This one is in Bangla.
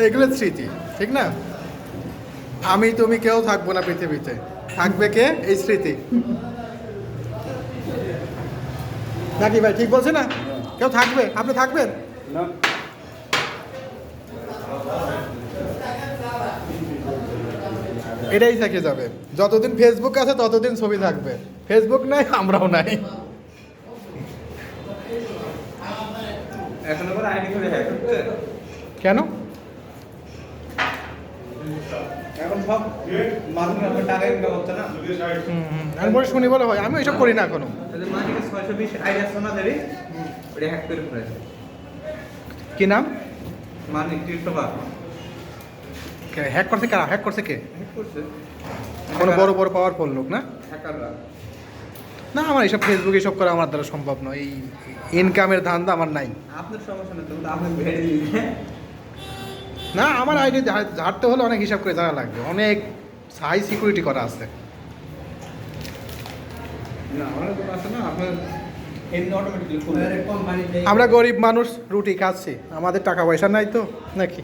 এগুলো স্মৃতি, ঠিক না? আমি তুমি কেউ থাকবো না পৃথিবীতে, থাকবে কে? এই স্মৃতি। নাকি ভাই ঠিক বলছে না? কেউ থাকবে? আপনি থাকবেন? না এটাই থেকে যাবে। যতদিন ফেসবুক আছে ততদিন ছবি থাকবে, ফেসবুক নাই আমরাও নাই। এখন আবার আইডি করে হ্যাক করতে কেন? এখন সব মানুষ আমার টাকা ইনকাম হচ্ছে না আমি বলে শুনি বলে হয়, আমি ওইসব করি না এখনো। মানিকে 620 আইডি আছে না দেরি ওটা হ্যাক করে ফেলেছে কি নাম? মানিক টিকটকার হ্যাক করছে কারা? হ্যাক করছে কে? হ্যাক করছে কোনো বড় বড় পাওয়ারফুল লোক না? হ্যাকাররা না, আমার এইসব ফেসবুক এসব করা আমার দ্বারা সম্ভব নয়। এই ইনকামের ধান্দা আমার নাই। আপনার সমস্যা নেই তুমি তো আপনি ভেড়ে দিলে না, আমার আইডি ঝাড়তে হলে অনেক হিসাব করে জানা লাগবে, অনেক হাই সিকিউরিটি করা আছে। না আমার তো আছে না আপনার এমনি অটোমেটিক্যালি খুলে আমরা গরিব মানুষ, রুটি খাচ্ছি, আমাদের টাকা পয়সা নাই তো নাকি?